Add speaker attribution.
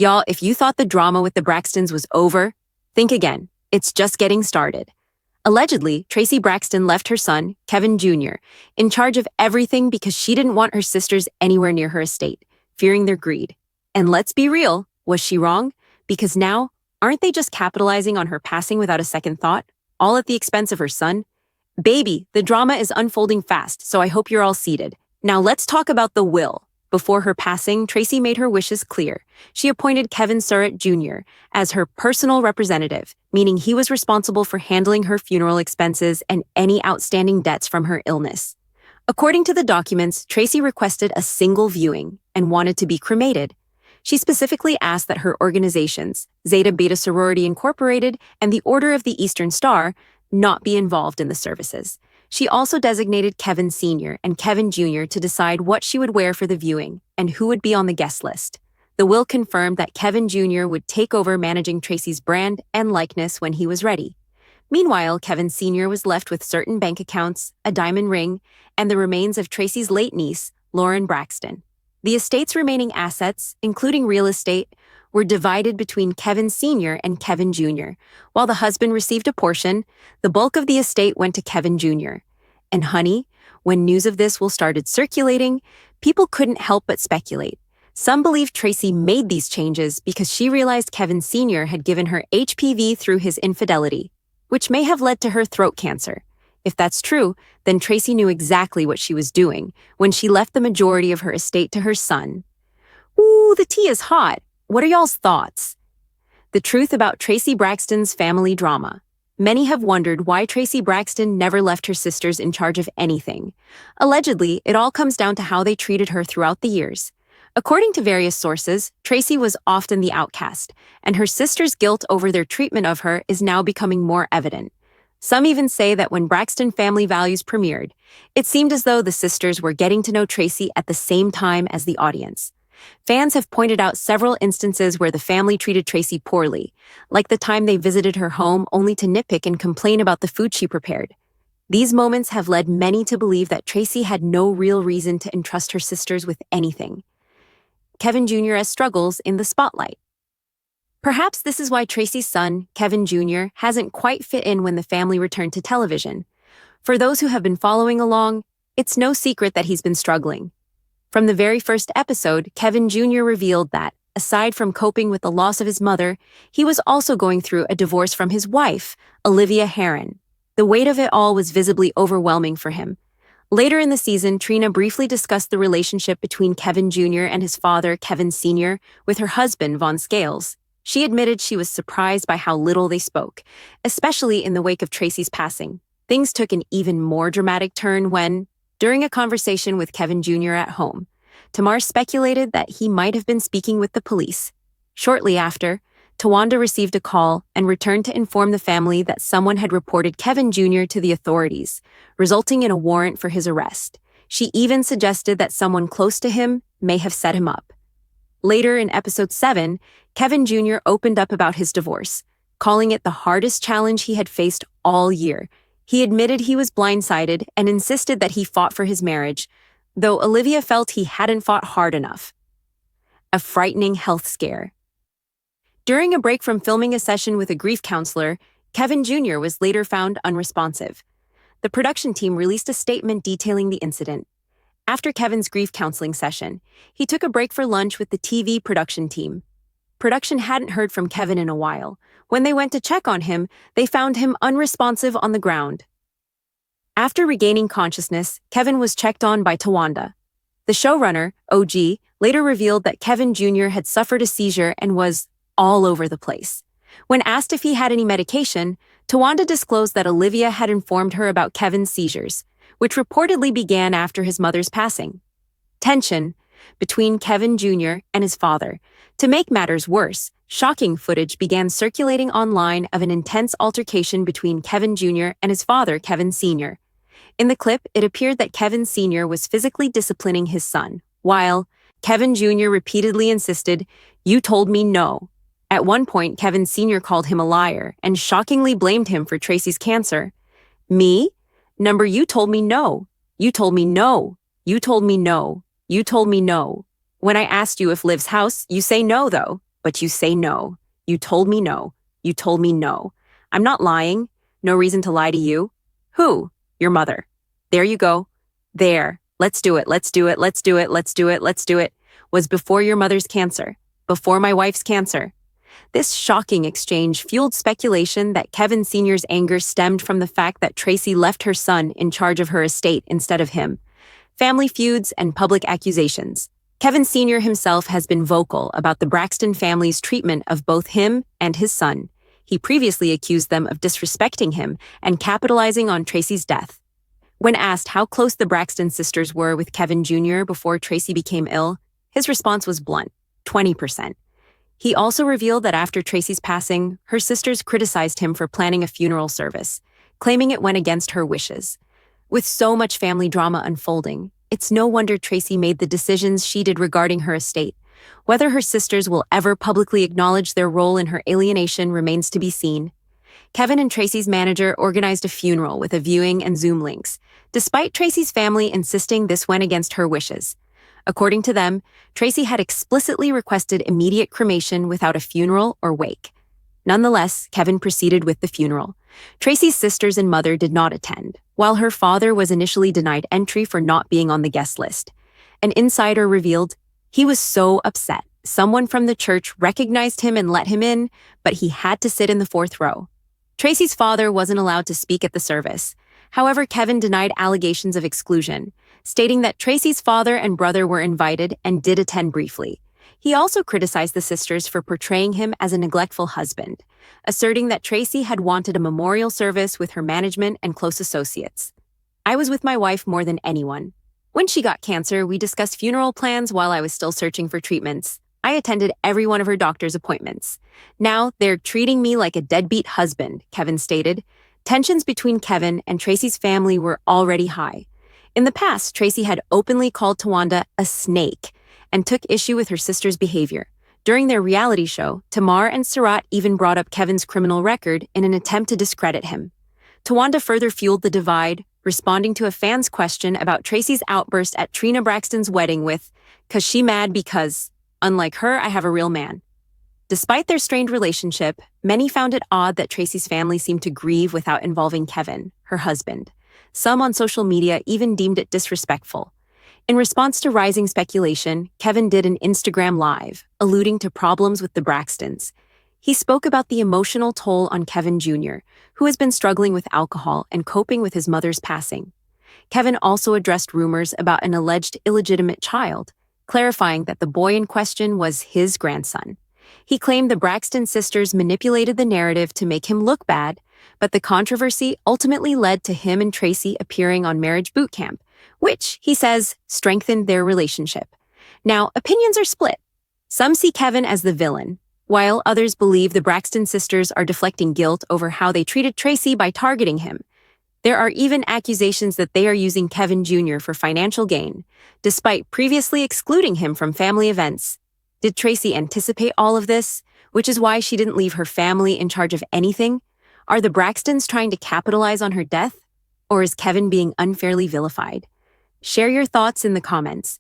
Speaker 1: Y'all, if you thought the drama with the Braxtons was over, think again. It's just getting started. Allegedly, Traci Braxton left her son, Kevin Jr., in charge of everything because she didn't want her sisters anywhere near her estate, fearing their greed. And let's be real, was she wrong? Because now, aren't they just capitalizing on her passing without a second thought, all at the expense of her son? Baby, the drama is unfolding fast, so I hope you're all seated. Now let's talk about the will. Before her passing, Traci made her wishes clear. She appointed Kevin Surratt Jr. as her personal representative, meaning he was responsible for handling her funeral expenses and any outstanding debts from her illness. According to the documents, Traci requested a single viewing and wanted to be cremated. She specifically asked that her organizations, Zeta Beta Sorority Incorporated and the Order of the Eastern Star, not be involved in the services. She also designated Kevin Sr. and Kevin Jr. to decide what she would wear for the viewing and who would be on the guest list. The will confirmed that Kevin Jr. would take over managing Traci's brand and likeness when he was ready. Meanwhile, Kevin Sr. was left with certain bank accounts, a diamond ring, and the remains of Traci's late niece, Lauren Braxton. The estate's remaining assets, including real estate, were divided between Kevin Sr. and Kevin Jr. While the husband received a portion, the bulk of the estate went to Kevin Jr. And honey, when news of this will started circulating, people couldn't help but speculate. Some believe Traci made these changes because she realized Kevin Sr. had given her HPV through his infidelity, which may have led to her throat cancer. If that's true, then Traci knew exactly what she was doing when she left the majority of her estate to her son. Ooh, the tea is hot. What are y'all's thoughts? The truth about Traci Braxton's family drama. Many have wondered why Traci Braxton never left her sisters in charge of anything. Allegedly, it all comes down to how they treated her throughout the years. According to various sources, Traci was often the outcast, and her sisters' guilt over their treatment of her is now becoming more evident. Some even say that when Braxton Family Values premiered, it seemed as though the sisters were getting to know Traci at the same time as the audience. Fans have pointed out several instances where the family treated Traci poorly, like the time they visited her home only to nitpick and complain about the food she prepared. These moments have led many to believe that Traci had no real reason to entrust her sisters with anything. Kevin Jr.'s struggles in the spotlight. Perhaps this is why Traci's son, Kevin Jr., hasn't quite fit in when the family returned to television. For those who have been following along, it's no secret that he's been struggling. From the very first episode, Kevin Jr. revealed that, aside from coping with the loss of his mother, he was also going through a divorce from his wife, Olivia Herron. The weight of it all was visibly overwhelming for him. Later in the season, Trina briefly discussed the relationship between Kevin Jr. and his father, Kevin Sr., with her husband, Von Scales. She admitted she was surprised by how little they spoke, especially in the wake of Traci's passing. Things took an even more dramatic turn when, during a conversation with Kevin Jr. at home, Tamar speculated that he might have been speaking with the police. Shortly after, Tawanda received a call and returned to inform the family that someone had reported Kevin Jr. to the authorities, resulting in a warrant for his arrest. She even suggested that someone close to him may have set him up. Later in episode 7, Kevin Jr. opened up about his divorce, calling it the hardest challenge he had faced all year. He admitted he was blindsided and insisted that he fought for his marriage, though Olivia felt he hadn't fought hard enough. A frightening health scare. During a break from filming a session with a grief counselor, Kevin Jr. was later found unresponsive. The production team released a statement detailing the incident. After Kevin's grief counseling session, he took a break for lunch with the TV production team. Production hadn't heard from Kevin in a while. When they went to check on him, they found him unresponsive on the ground. After regaining consciousness, Kevin was checked on by Tawanda. The showrunner, OG, later revealed that Kevin Jr. had suffered a seizure and was all over the place. When asked if he had any medication, Tawanda disclosed that Olivia had informed her about Kevin's seizures, which reportedly began after his mother's passing. Tension between Kevin Jr. and his father. To make matters worse, shocking footage began circulating online of an intense altercation between Kevin Jr. and his father, Kevin Sr. In the clip, it appeared that Kevin Sr. was physically disciplining his son, while Kevin Jr. repeatedly insisted, "You told me no." At one point, Kevin Sr. called him a liar and shockingly blamed him for Traci's cancer. "Me? Number, you told me no. You told me no. You told me no. You told me no. When I asked you if Liv's house, you say no, though. But you say no. You told me no. You told me no. I'm not lying. No reason to lie to you. Who? Your mother. There you go. There. Let's do it. Let's do it. Let's do it. Let's do it. Let's do it. Was before your mother's cancer. Before my wife's cancer. This shocking exchange fueled speculation that Kevin Sr.'s anger stemmed from the fact that Traci left her son in charge of her estate instead of him. Family feuds and public accusations. Kevin Sr. himself has been vocal about the Braxton family's treatment of both him and his son. He previously accused them of disrespecting him and capitalizing on Traci's death. When asked how close the Braxton sisters were with Kevin Jr. before Traci became ill, his response was blunt, 20%. He also revealed that after Traci's passing, her sisters criticized him for planning a funeral service, claiming it went against her wishes. With so much family drama unfolding, it's no wonder Traci made the decisions she did regarding her estate. Whether her sisters will ever publicly acknowledge their role in her alienation remains to be seen. Kevin and Traci's manager organized a funeral with a viewing and Zoom links, despite Traci's family insisting this went against her wishes. According to them, Traci had explicitly requested immediate cremation without a funeral or wake. Nonetheless, Kevin proceeded with the funeral. Traci's sisters and mother did not attend, while her father was initially denied entry for not being on the guest list. An insider revealed he was so upset. Someone from the church recognized him and let him in, but he had to sit in the fourth row. Traci's father wasn't allowed to speak at the service. However, Kevin denied allegations of exclusion, stating that Traci's father and brother were invited and did attend briefly. He also criticized the sisters for portraying him as a neglectful husband, asserting that Traci had wanted a memorial service with her management and close associates. I was with my wife more than anyone. When she got cancer, we discussed funeral plans while I was still searching for treatments. I attended every one of her doctor's appointments. Now, they're treating me like a deadbeat husband, Kevin stated. Tensions between Kevin and Traci's family were already high. In the past, Traci had openly called Tawanda a snake and took issue with her sister's behavior. During their reality show, Tamar and Sarat even brought up Kevin's criminal record in an attempt to discredit him. Tawanda further fueled the divide, responding to a fan's question about Traci's outburst at Trina Braxton's wedding with, "'Cause she mad because, unlike her, I have a real man." Despite their strained relationship, many found it odd that Traci's family seemed to grieve without involving Kevin, her husband. Some on social media even deemed it disrespectful. In response to rising speculation, Kevin did an Instagram Live, alluding to problems with the Braxtons. He spoke about the emotional toll on Kevin Jr., who has been struggling with alcohol and coping with his mother's passing. Kevin also addressed rumors about an alleged illegitimate child, clarifying that the boy in question was his grandson. He claimed the Braxton sisters manipulated the narrative to make him look bad, but the controversy ultimately led to him and Traci appearing on Marriage Boot Camp, which, he says, strengthened their relationship. Now, opinions are split. Some see Kevin as the villain, while others believe the Braxton sisters are deflecting guilt over how they treated Traci by targeting him. There are even accusations that they are using Kevin Jr. for financial gain, despite previously excluding him from family events. Did Traci anticipate all of this, which is why she didn't leave her family in charge of anything? Are the Braxtons trying to capitalize on her death? Or is Kevin being unfairly vilified? Share your thoughts in the comments.